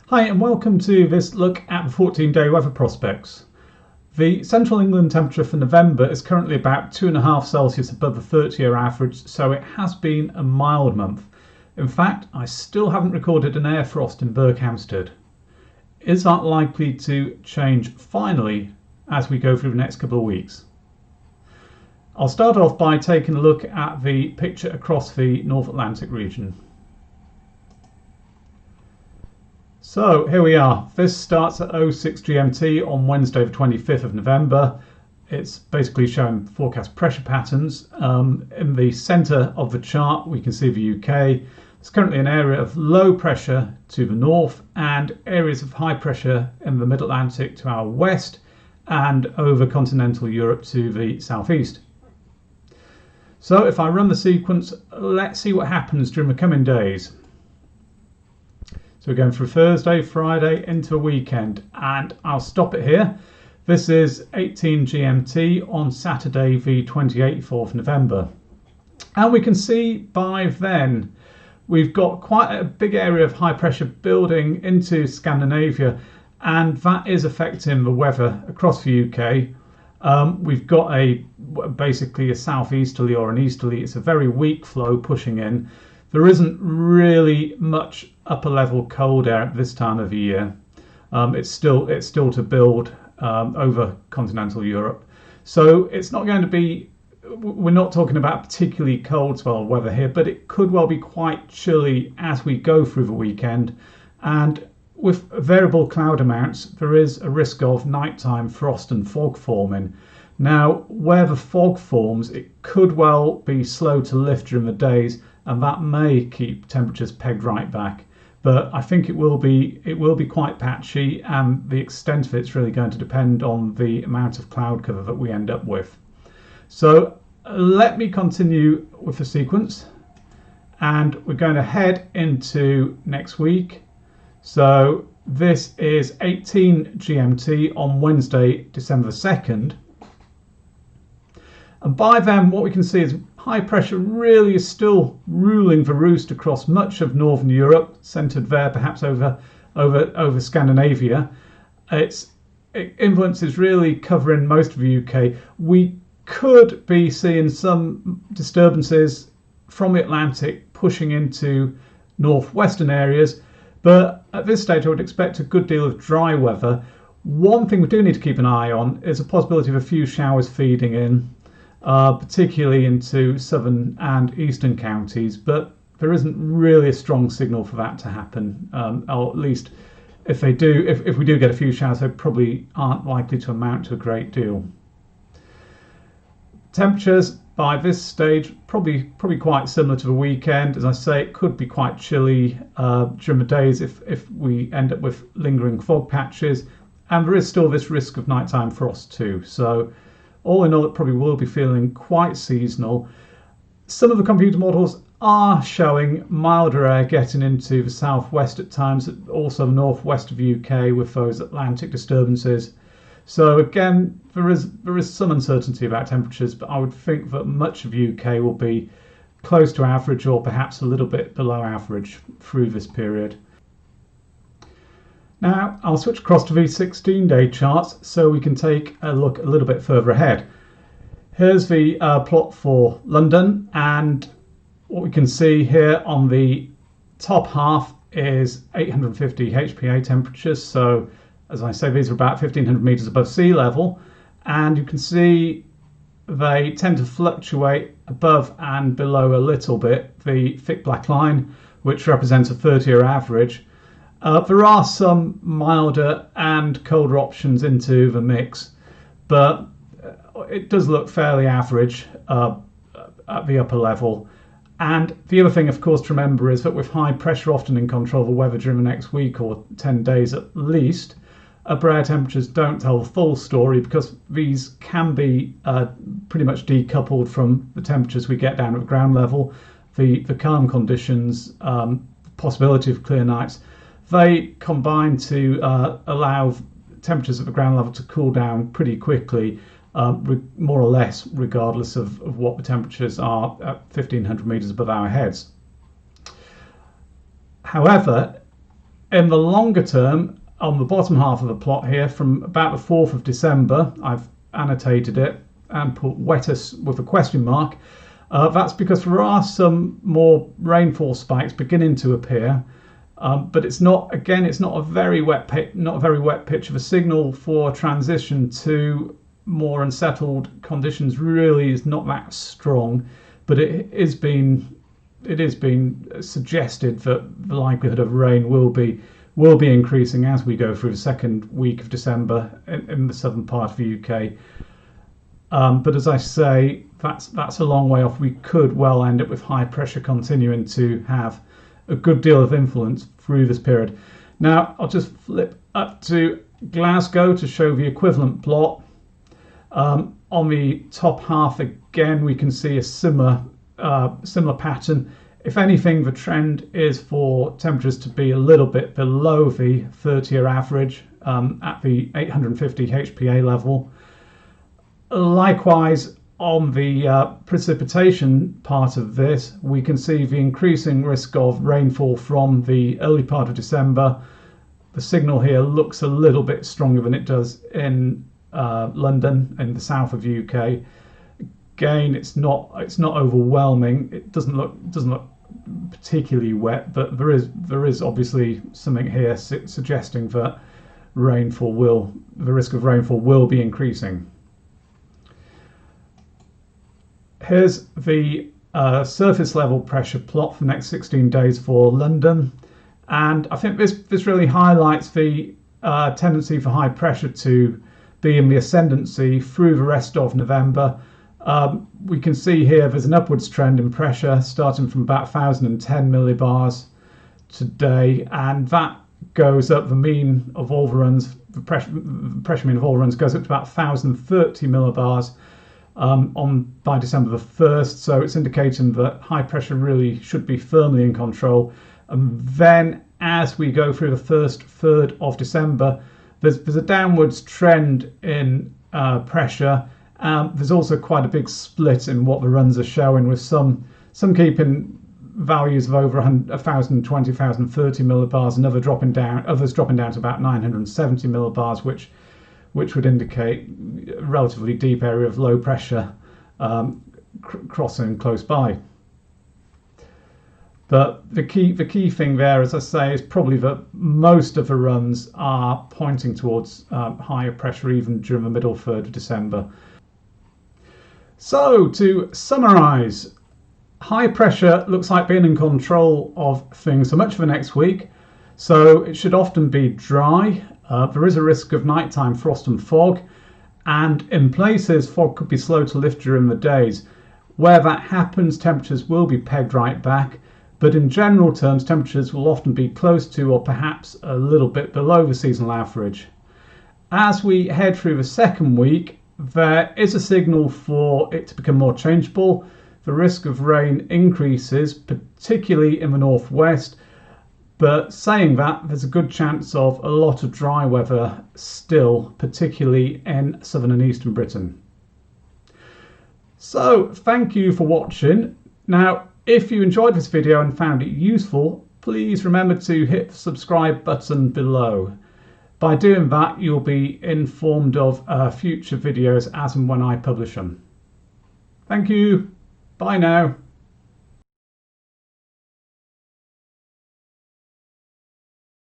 Hi and welcome to this look at the 14-day weather prospects. The central England temperature for November is currently about 2.5 Celsius above the 30-year average, so it has been a mild month. In fact, I still haven't recorded an air frost in Berkhamsted. Is that likely to change finally as we go through the next couple of weeks? I'll start off by taking a look at the picture across the North Atlantic region. So here we are. This starts at 06 GMT on Wednesday the 25th of November. It's basically showing forecast pressure patterns. In the centre of the chart we can see the UK. There's currently an area of low pressure to the north and areas of high pressure in the mid-Atlantic to our west and over continental Europe to the southeast. So if I run the sequence, let's see what happens during the coming days. So we're going through Thursday, Friday into a weekend, and I'll stop it here. This is 18 GMT on Saturday the 28th of November. And we can see by then we've got quite a big area of high pressure building into Scandinavia, and that is affecting the weather across the UK. We've got basically a southeasterly or an easterly. It's a very weak flow pushing in. There isn't really much upper level cold air at this time of the year. It's still to build over continental Europe. So it's not going to be, we're not talking about particularly cold spell weather here, but it could well be quite chilly as we go through the weekend. And with variable cloud amounts, there is a risk of nighttime frost and fog forming. Now, where the fog forms, it could well be slow to lift during the days, and that may keep temperatures pegged right back. But I think it will be quite patchy, and the extent of it's really going to depend on the amount of cloud cover that we end up with. So let me continue with the sequence, and we're going to head into next week. So this is 18 GMT on Wednesday, December 2nd. And by then what we can see is high pressure really is still ruling the roost across much of Northern Europe, centred there perhaps over Scandinavia. Its influence is really covering most of the UK. We could be seeing some disturbances from the Atlantic pushing into northwestern areas, but at this stage I would expect a good deal of dry weather. One thing we do need to keep an eye on is a possibility of a few showers feeding in, particularly into southern and eastern counties, but there isn't really a strong signal for that to happen, or at least if we do get a few showers, they probably aren't likely to amount to a great deal. Temperatures by this stage probably quite similar to the weekend. As I say, it could be quite chilly during the days if we end up with lingering fog patches, and there is still this risk of nighttime frost too. So all in all, it probably will be feeling quite seasonal. Some of the computer models are showing milder air getting into the southwest at times, also the northwest of the UK with those Atlantic disturbances. So again, there is some uncertainty about temperatures, but I would think that much of the UK will be close to average or perhaps a little bit below average through this period. Now I'll switch across to the 16-day charts so we can take a look a little bit further ahead. Here's the plot for London, and what we can see here on the top half is 850 HPA temperatures. So as I say, these are about 1500 meters above sea level, and you can see they tend to fluctuate above and below a little bit, the thick black line, which represents a 30-year average. There are some milder and colder options into the mix, but it does look fairly average at the upper level. And the other thing, of course, to remember is that with high pressure often in control of the weather during the next week or 10 days at least, upper air temperatures don't tell the full story, because these can be pretty much decoupled from the temperatures we get down at ground level. The calm conditions, possibility of clear nights, they combine to allow temperatures at the ground level to cool down pretty quickly, more or less regardless of what the temperatures are at 1500 meters above our heads. However, In the longer term, on the bottom half of the plot here, from about the 4th of December, I've annotated it and put wettest with a question mark. That's because there are some more rainfall spikes beginning to appear, but it's not a very wet pitch of a signal for transition to more unsettled conditions. Really is not that strong, but it is being suggested that the likelihood of rain will be increasing as we go through the second week of December in the southern part of the UK. But as I say, that's a long way off. We could well end up with high pressure continuing to have a good deal of influence through this period. Now I'll just flip up to Glasgow to show the equivalent plot. On the top half again, we can see a similar pattern. If anything, the trend is for temperatures to be a little bit below the 30-year average at the 850 HPA level. Likewise, on the precipitation part of this, we can see the increasing risk of rainfall from the early part of December. The signal here looks a little bit stronger than it does in London, in the south of the UK. Again, it's not overwhelming. It doesn't look particularly wet, but there is obviously something here suggesting that the risk of rainfall will be increasing. Here's the surface level pressure plot for the next 16 days for London, and I think this really highlights the tendency for high pressure to be in the ascendancy through the rest of November. We can see here there's an upwards trend in pressure starting from about 1,010 millibars today, and that goes up. The mean of all the runs, the pressure mean of all runs goes up to about 1,030 millibars by December the 1st. So it's indicating that high pressure really should be firmly in control. And then as we go through the first third of December, there's a downwards trend in pressure. There's also quite a big split in what the runs are showing, with some keeping values of over 1,020, 1,030 millibars, and others dropping down to about 970 millibars, which would indicate a relatively deep area of low pressure crossing close by. But the key thing there, as I say, is probably that most of the runs are pointing towards higher pressure even during the middle third of December. So to summarise, high pressure looks like being in control of things for much of the next week, so it should often be dry. There is a risk of nighttime frost and fog, and in places fog could be slow to lift during the days. Where that happens, temperatures will be pegged right back, but in general terms temperatures will often be close to or perhaps a little bit below the seasonal average. As we head through the second week, there is a signal for it to become more changeable. The risk of rain increases, particularly in the northwest, but saying that, there's a good chance of a lot of dry weather still, particularly in southern and eastern Britain. So thank you for watching. Now, if you enjoyed this video and found it useful, please remember to hit the subscribe button below. By doing that, you'll be informed of future videos as and when I publish them. Thank you. Bye now.